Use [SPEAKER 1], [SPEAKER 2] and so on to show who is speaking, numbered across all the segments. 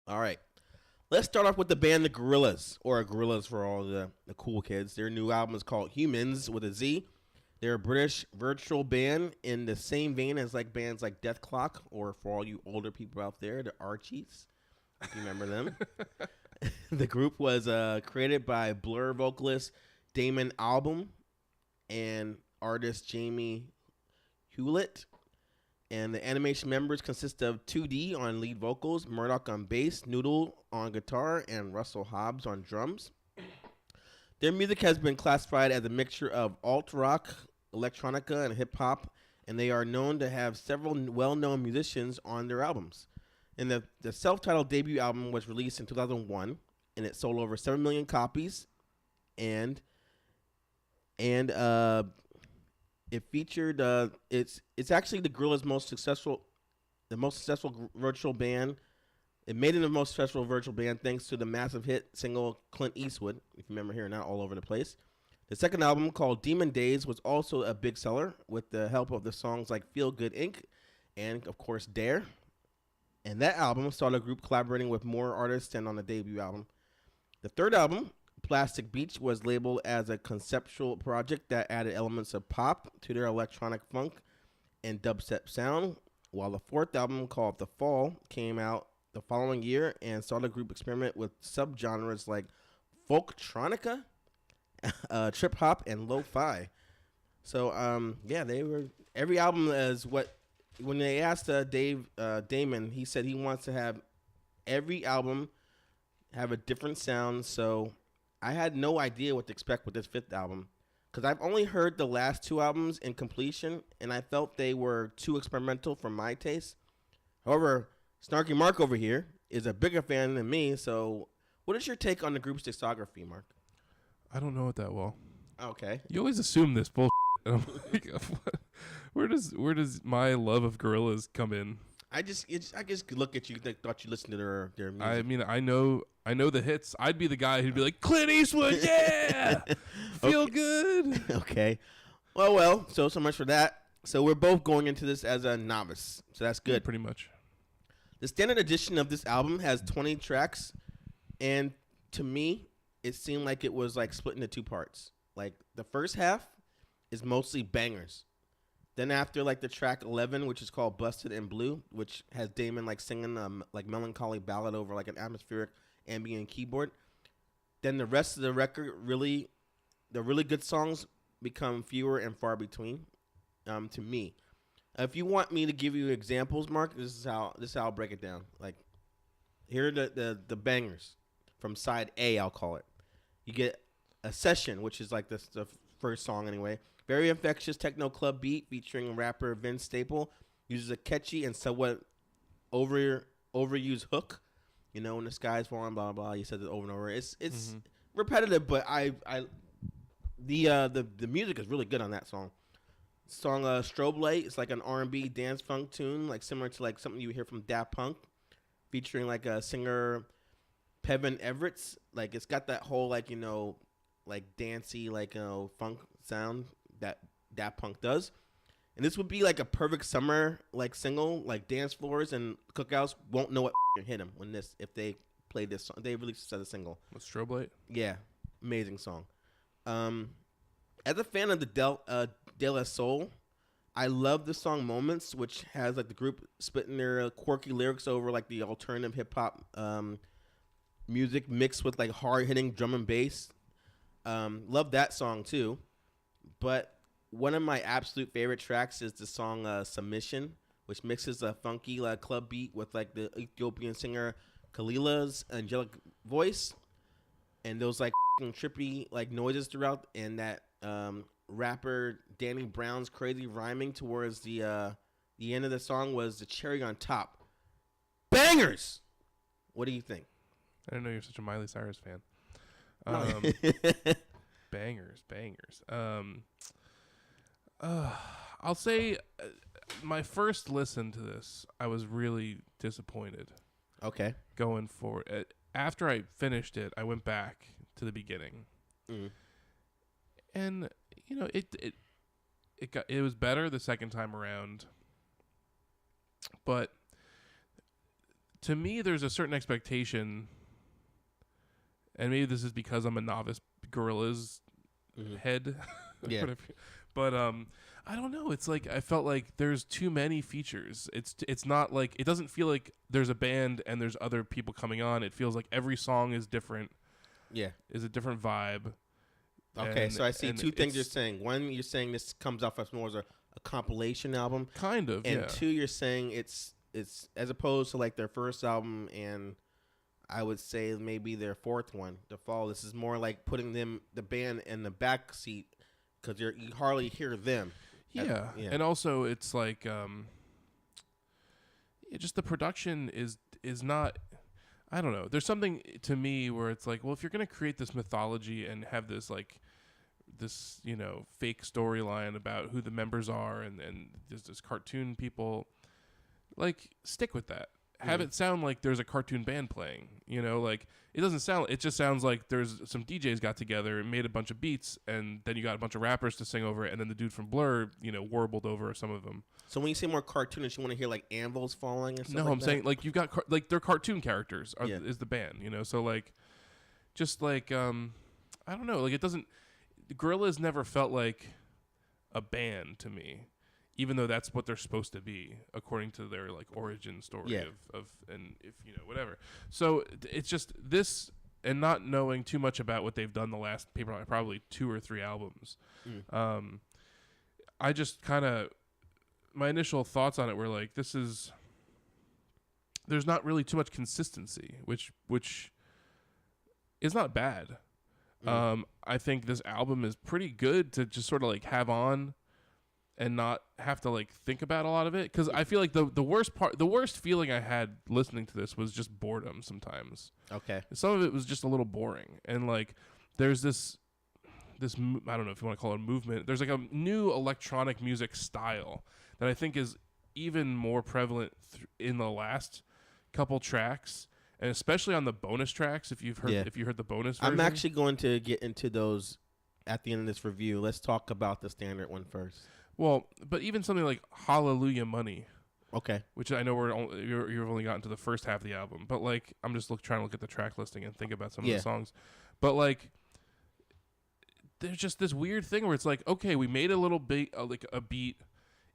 [SPEAKER 1] All right. Let's start off with the band The Gorillaz, or Gorillaz for all the cool kids. Their new album is called Humanz with a Z. They're a British virtual band in the same vein as like bands like Death Clock, or for all you older people out there, the Archies, if you remember them. The group was created by Blur vocalist Damon Albarn and artist Jamie Hewlett. And the animation members consist of 2D on lead vocals, Murdoch on bass, Noodle on guitar, and Russell Hobbs on drums. Their music has been classified as a mixture of alt rock, electronica, and hip hop, and they are known to have several well-known musicians on their albums. And the self-titled debut album was released in 2001, and it sold over 7 million copies, and it featured it's actually the Gorillaz' most successful virtual band. It made it the most successful virtual band thanks to the massive hit single Clint Eastwood, if you remember hearing that all over the place. The second album, called Demon Days, was also a big seller with the help of the songs like Feel Good Inc. and, of course, Dare. And that album saw the group collaborating with more artists than on the debut album. The third album, Plastic Beach, was labeled as a conceptual project that added elements of pop to their electronic funk and dubstep sound, while the fourth album, called The Fall, came out the following year and saw the group experiment with subgenres like folktronica, trip hop, and lo-fi. So, they were every album is what when they asked Damon, he said he wants to have every album have a different sound. So I had no idea what to expect with this fifth album because I've only heard the last two albums in completion, and I felt they were too experimental for my taste. However, Snarky Mark over here is a bigger fan than me, so what is your take on the group's discography, Mark?
[SPEAKER 2] I don't know it that well.
[SPEAKER 1] Okay.
[SPEAKER 2] You always assume this bullshit. And I'm like, where does my love of Gorillaz come in?
[SPEAKER 1] I just look at you, thought you listened to their music.
[SPEAKER 2] I mean, I know the hits. I'd be the guy who'd be like, Clint Eastwood, yeah, feel good.
[SPEAKER 1] Okay. Well. So much for that. So we're both going into this as a novice, so that's good.
[SPEAKER 2] Yeah, pretty much.
[SPEAKER 1] The standard edition of this album has 20 tracks, and to me, it seemed like it was like split into two parts. Like the first half is mostly bangers. Then after like the track 11, which is called Busted in Blue, which has Damon like singing like melancholy ballad over like an atmospheric ambient keyboard. Then the rest of the record the really good songs become fewer and far between. To me, if you want me to give you examples, Mark, this is how I'll break it down. Like here are the bangers from side A, I'll call it. You get a Session, which is like the first song anyway. Very infectious techno club beat featuring rapper Vince Staple. Uses a catchy and somewhat overused hook. You know, when the sky's falling, blah blah. You said it over and over. It's repetitive, but the music is really good on that song. Song Strobe Light. It's like an R&B dance funk tune, like similar to like something you hear from Daft Punk, featuring like a singer Pevin Everett's. Like it's got that whole like like dancey like funk sound that Daft Punk does. And this would be like a perfect summer like single. Like dance floors and cookouts won't know what hit them if they play this song. They released as a single.
[SPEAKER 2] With Strobe Light?
[SPEAKER 1] Yeah, amazing song. As a fan of the De La Soul, I love the song Moments, which has like the group spitting their quirky lyrics over like the alternative hip hop music mixed with like hard hitting drum and bass. Love that song too. But one of my absolute favorite tracks is the song Submission, which mixes a funky like club beat with like the Ethiopian singer Kalila's angelic voice and those like trippy like noises throughout, and that rapper Danny Brown's crazy rhyming towards the end of the song was the cherry on top. Bangers! What do you think?
[SPEAKER 2] I didn't know you're such a Miley Cyrus fan. Bangers. I'll say my first listen to this, I was really disappointed.
[SPEAKER 1] Okay.
[SPEAKER 2] Going for it. After I finished it, I went back to the beginning. And it was better the second time around. But to me, there's a certain expectation, and maybe this is because I'm a novice Gorillaz head.
[SPEAKER 1] Yeah.
[SPEAKER 2] But I don't know. It's like I felt like there's too many features. It's not like it doesn't feel like there's a band and there's other people coming on. It feels like every song is different.
[SPEAKER 1] Yeah.
[SPEAKER 2] Is a different vibe.
[SPEAKER 1] Okay, so I see two things you're saying. One, you're saying this comes off as more as a compilation album.
[SPEAKER 2] Kind of,
[SPEAKER 1] and
[SPEAKER 2] yeah.
[SPEAKER 1] two, you're saying it's as opposed to like their first album and I would say maybe their fourth one, The Fall. This is more like putting the band in the back seat because you hardly hear them.
[SPEAKER 2] Yeah. And also it's like just the production is not. I don't know. There's something to me where it's like, well, if you're gonna create this mythology and have this like this fake storyline about who the members are and there's this cartoon people, like stick with that. Have it sound like there's a cartoon band playing. Like it doesn't sound. It just sounds like there's some DJs got together and made a bunch of beats, and then you got a bunch of rappers to sing over it, and then the dude from Blur, warbled over some of them.
[SPEAKER 1] So when you say more cartoonish, you want to hear like anvils falling or something?
[SPEAKER 2] No, I'm saying like you've got like they're cartoon characters is the band. So like, just like I don't know. Like it doesn't. Gorillaz never felt like a band to me. Even though that's what they're supposed to be, according to their like origin story of and if whatever. So it's just this, and not knowing too much about what they've done the last probably 2 or 3 albums. I just kind of my initial thoughts on it were like, there's not really too much consistency, which is not bad. I think this album is pretty good to just sort of like have on and not have to like think about a lot of it, because I feel like the worst feeling I had listening to this was just boredom sometimes.
[SPEAKER 1] Okay.
[SPEAKER 2] Some of it was just a little boring, and like there's this I don't know if you want to call it a movement. There's like a new electronic music style that I think is even more prevalent in the last couple tracks, and especially on the bonus tracks. If you heard the bonus version.
[SPEAKER 1] I'm actually going to get into those at the end of this review. Let's talk about the standard one first.
[SPEAKER 2] Well, but even something like Hallelujah Money,
[SPEAKER 1] okay,
[SPEAKER 2] which I know you've only gotten to the first half of the album, but like I'm just trying to look at the track listing and think about some of the songs, but like there's just this weird thing where it's like, okay, we made a little bit like a beat,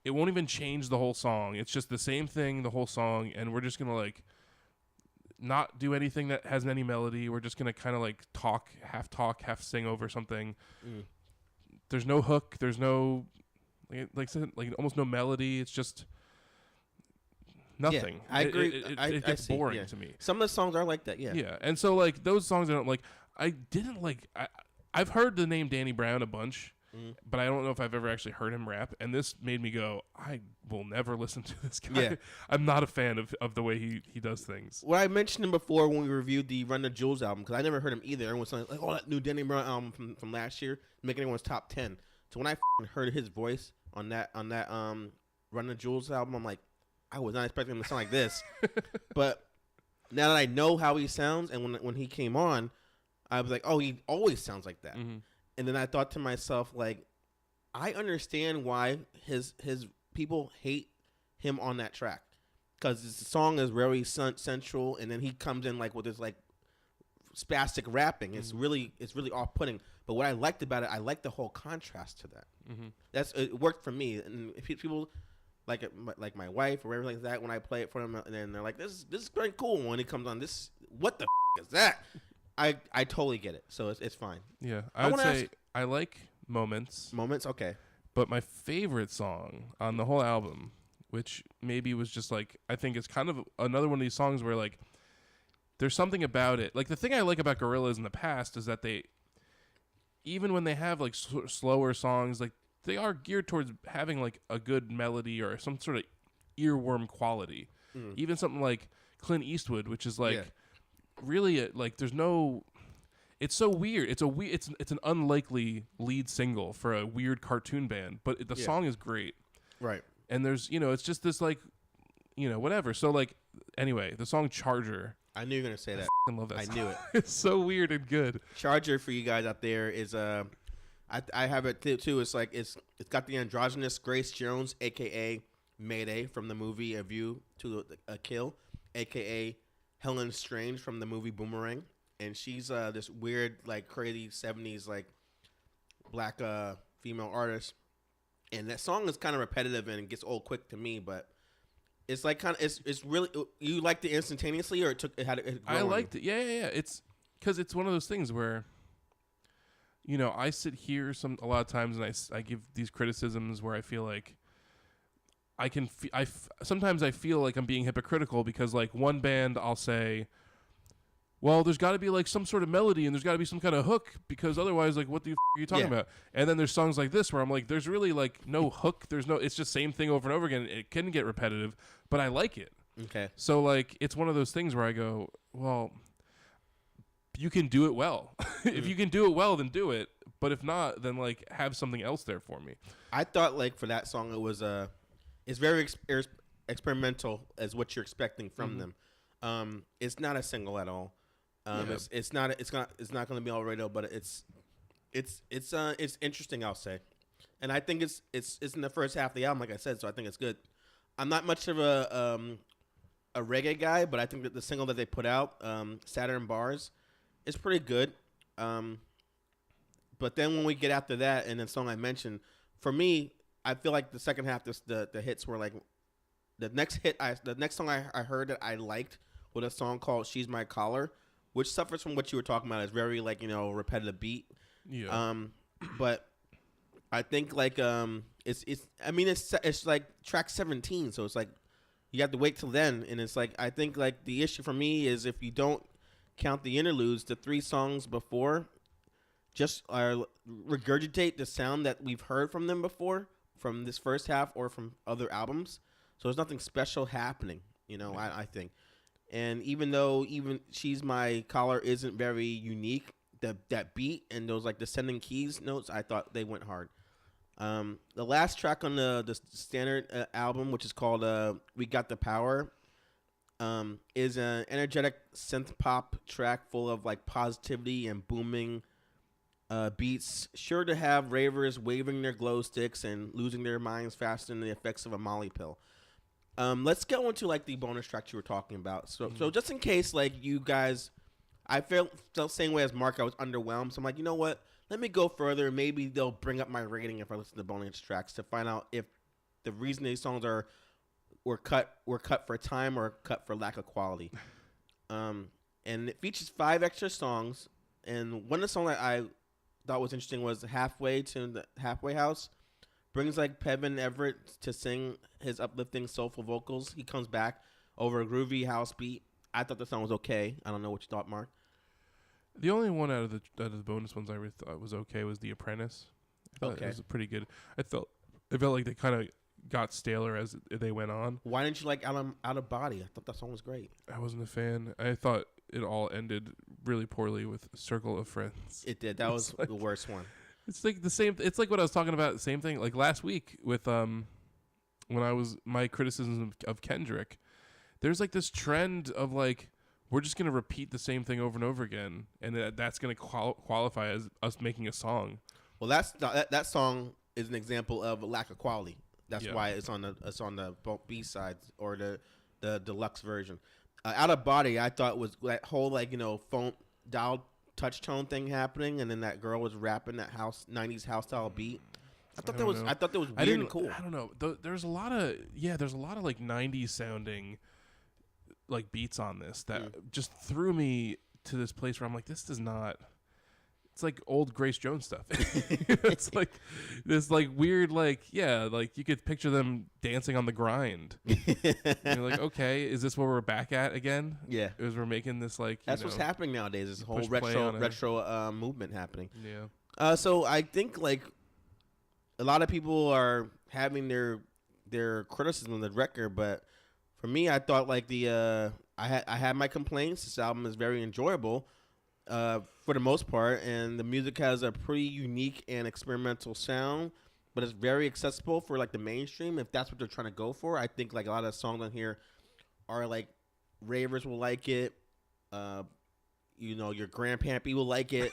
[SPEAKER 2] it won't even change the whole song, it's just the same thing the whole song, and we're just gonna like not do anything that has any melody. We're just gonna kind of like talk, half sing over something. There's no hook. There's no like almost no melody. It's just nothing.
[SPEAKER 1] Yeah, I agree.
[SPEAKER 2] It gets boring to me.
[SPEAKER 1] Some of the songs are like that. Yeah.
[SPEAKER 2] Yeah, and so like those songs I don't like. I didn't like. I've heard the name Danny Brown a bunch, but I don't know if I've ever actually heard him rap. And this made me go, I will never listen to this guy.
[SPEAKER 1] Yeah.
[SPEAKER 2] I'm not a fan of the way he does things.
[SPEAKER 1] Well, I mentioned him before when we reviewed the Run the Jewels album, because I never heard him either. Everyone's like, oh, that new Danny Brown album from last year, making everyone's top 10. So when I heard his voice on that Run the Jewels album, I'm like, I was not expecting him to sound like this. But now that I know how he sounds, and when he came on, I was like, oh, he always sounds like that. And then I thought to myself, like, I understand why his people hate him on that track, because the song is very sensual, and then he comes in like with this like spastic rapping. It's really off-putting. But what I liked about it, I liked the whole contrast to that. It worked for me. And if people like my wife or everything like that, when I play it for them, and then they're like, "This is very cool." When it comes on, what the is that? I totally get it. So it's fine.
[SPEAKER 2] Yeah, I would say I like Moments.
[SPEAKER 1] Moments, okay.
[SPEAKER 2] But my favorite song on the whole album, which maybe was just like, I think it's kind of another one of these songs where like there's something about it. Like the thing I like about Gorillaz in the past is that they, even when they have like slower songs, like they are geared towards having like a good melody or some sort of earworm quality. Even something like Clint Eastwood, which is like really like there's no. It's so weird. It's an unlikely lead single for a weird cartoon band, but the song is great.
[SPEAKER 1] Right.
[SPEAKER 2] And there's it's just this like whatever. So like anyway, the song Charger.
[SPEAKER 1] I knew you were gonna say that.
[SPEAKER 2] I love that.
[SPEAKER 1] I
[SPEAKER 2] song.
[SPEAKER 1] knew it.
[SPEAKER 2] It's so weird and good.
[SPEAKER 1] Charger, for you guys out there, is I have it too. It's like it's got the androgynous Grace Jones, aka Mayday, from the movie A View to a Kill. aka Helen Strange from the movie Boomerang, and she's this weird, like crazy '70s like black female artist. And that song is kind of repetitive and it gets old quick to me, but it's like kind of it's really you liked it instantaneously, or it had it
[SPEAKER 2] I liked it. Yeah. It's because it's one of those things where, I sit here a lot of times and I give these criticisms where I feel like sometimes I feel like I'm being hypocritical because like one band I'll say, well, there's got to be like some sort of melody and there's got to be some kind of hook because otherwise, like, what the are you talking about? And then there's songs like this where I'm like, there's really like no hook. It's just same thing over and over again. It can get repetitive, but I like it.
[SPEAKER 1] Okay.
[SPEAKER 2] So like, it's one of those things where I go, well, you can do it well. If you can do it well, then do it. But if not, then like have something else there for me.
[SPEAKER 1] I thought like for that song, it was it's very experimental as what you're expecting from them. It's not a single at all. It's not going to be all radio, but it's interesting, I'll say, and I think it's in the first half of the album, like I said, so I think it's good. I'm not much of a reggae guy, but I think that the single that they put out, Saturn Bars, is pretty good. But then when we get after that, and the song I mentioned, for me, I feel like the second half, the hits were like the next song I heard that I liked was a song called "She's My Collar," which suffers from what you were talking about. It's very like repetitive beat.
[SPEAKER 2] Yeah.
[SPEAKER 1] But I think like it's like track 17, so it's like you have to wait till then, and it's like I think like the issue for me is if you don't count the interludes, the 3 songs before just regurgitate the sound that we've heard from them before, from this first half or from other albums. So there's nothing special happening, I think. And even though She's My Collar isn't very unique, that beat and those like descending keys notes, I thought they went hard. The last track on the standard album, which is called We Got the Power, is an energetic synth pop track full of like positivity and booming beats, sure to have ravers waving their glow sticks and losing their minds faster than the effects of a Molly pill. Let's go into like the bonus tracks you were talking about. So just in case like you guys, I felt the same way as Mark. I was underwhelmed. So I'm like, you know what? Let me go further. Maybe they'll bring up my rating if I listen to the bonus tracks to find out if the reason these songs were cut for time or cut for lack of quality. And it features 5 extra songs. And one of the songs that I thought was interesting was Halfway to the Halfway House. Brings like Pevin Everett to sing his uplifting soulful vocals. He comes back over a groovy house beat. I thought the song was okay. I don't know what you thought, Mark.
[SPEAKER 2] The only one out of the bonus ones I really thought was okay was The Apprentice. I thought it was pretty good. It felt like they kind of got staler as they went on.
[SPEAKER 1] Why didn't you like Out of Body? I thought that song was great.
[SPEAKER 2] I wasn't a fan. I thought it all ended really poorly with Circle of Friends.
[SPEAKER 1] It did. That was like the worst one.
[SPEAKER 2] It's like the same. It's like what I was talking about. Same thing. Like last week with when I was my criticism of Kendrick. There's like this trend of like we're just gonna repeat the same thing over and over again, and that's gonna qualify as us making a song.
[SPEAKER 1] Well, that song is an example of a lack of quality. That's why it's on the B sides or the deluxe version. Out of Body, I thought was that whole like phone dial touch tone thing happening, and then that girl was rapping that 90s house style beat. I thought that was weird and cool.
[SPEAKER 2] I don't know. There's a lot of like 90s sounding like beats on this that just threw me to this place where I'm like, this does not. It's like old Grace Jones stuff. It's like this like weird like you could picture them dancing on the grind. You're like, okay, is this where we're back at again?
[SPEAKER 1] Yeah,
[SPEAKER 2] as we're making this like
[SPEAKER 1] that's what's happening nowadays. This whole retro movement happening.
[SPEAKER 2] Yeah.
[SPEAKER 1] So I think like a lot of people are having their criticism of the record, but for me, I thought like I had my complaints. This album is very enjoyable. For the most part, and the music has a pretty unique and experimental sound, but it's very accessible for like the mainstream if that's what they're trying to go for. I think like a lot of songs on here are like ravers will like it. Your grandpappy will like it.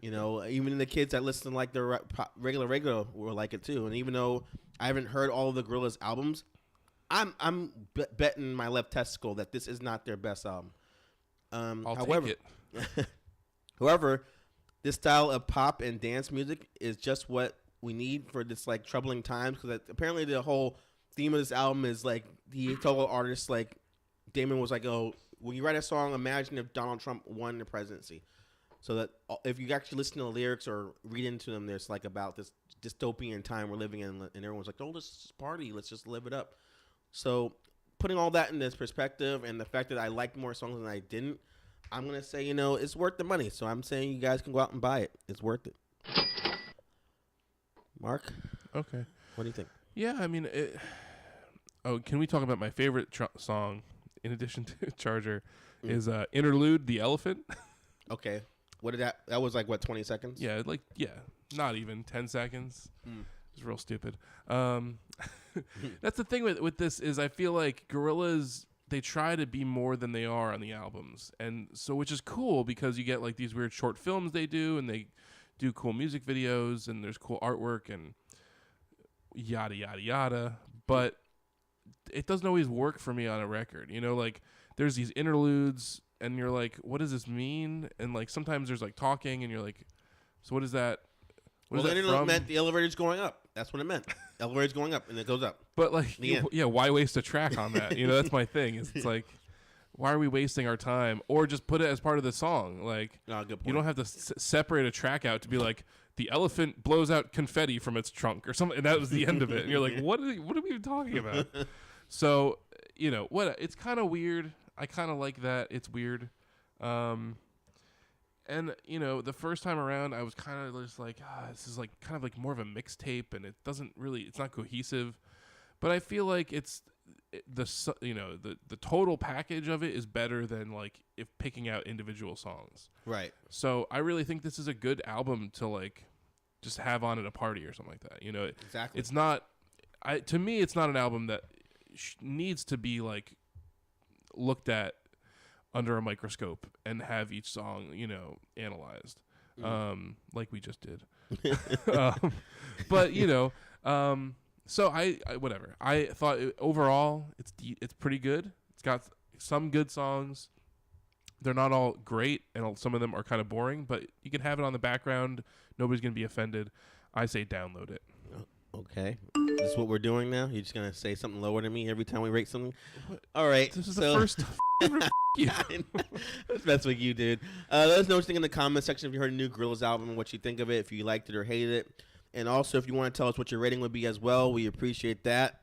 [SPEAKER 1] Even the kids that listen to like the regular will like it too. And even though I haven't heard all of the Gorillaz albums, betting my left testicle that this is not their best album.
[SPEAKER 2] However,
[SPEAKER 1] take it. However, this style of pop and dance music is just what we need for this like troubling times, because apparently the whole theme of this album is like he told artists like Damon was like, oh, when you write a song, imagine if Donald Trump won the presidency. So that if you actually listen to the lyrics or read into them, there's like about this dystopian time we're living in, and everyone's like, oh, let's just party, let's just live it up. So putting all that in this perspective and the fact that I liked more songs than I didn't, I'm going to say, it's worth the money. So I'm saying you guys can go out and buy it. It's worth it. Mark?
[SPEAKER 2] Okay.
[SPEAKER 1] What do you think?
[SPEAKER 2] Yeah, I mean, can we talk about my favorite song, in addition to Charger, is Interlude, The Elephant?
[SPEAKER 1] Okay. What did that was like, what, 20 seconds?
[SPEAKER 2] Yeah, not even 10 seconds. It's real stupid. That's the thing with this is I feel like Gorillaz, they try to be more than they are on the albums. And so, which is cool because you get like these weird short films they do, and they do cool music videos, and there's cool artwork and yada, yada, yada. But it doesn't always work for me on a record. Like there's these interludes and you're like, what does this mean? And like sometimes there's like talking and you're like, so what is that?
[SPEAKER 1] Well, the interlude meant the elevator's going up. That's what it meant. Elevator's going up and it goes up.
[SPEAKER 2] But like, why waste a track on that? That's my thing. It's like, why are we wasting our time? Or just put it as part of the song. Like,
[SPEAKER 1] good point.
[SPEAKER 2] You don't have to separate a track out to be like, the elephant blows out confetti from its trunk or something. And that was the end of it. And you're like, what are we even talking about? So, it's kind of weird. I kind of like that. It's weird. And, the first time around, I was kind of just like, this is like kind of like more of a mixtape, and it's not cohesive. But I feel like the total package of it is better than like if picking out individual songs.
[SPEAKER 1] Right.
[SPEAKER 2] So I really think this is a good album to like just have on at a party or something like that.
[SPEAKER 1] Exactly.
[SPEAKER 2] It's not, to me, it's not an album that needs to be like looked at under a microscope and have each song, analyzed, like we just did. But so I whatever. I thought overall it's pretty good. It's got some good songs. They're not all great, and some of them are kind of boring. But you can have it on the background. Nobody's gonna be offended. I say download it.
[SPEAKER 1] Okay. This is what we're doing now? You're just going to say something lower than me every time we rate something? All right.
[SPEAKER 2] This is the first you.
[SPEAKER 1] Let's mess with you, dude. Let us know what you think in the comment section if you heard a new Gorillaz album and what you think of it, if you liked it or hated it. And also, if you want to tell us what your rating would be as well, we appreciate that.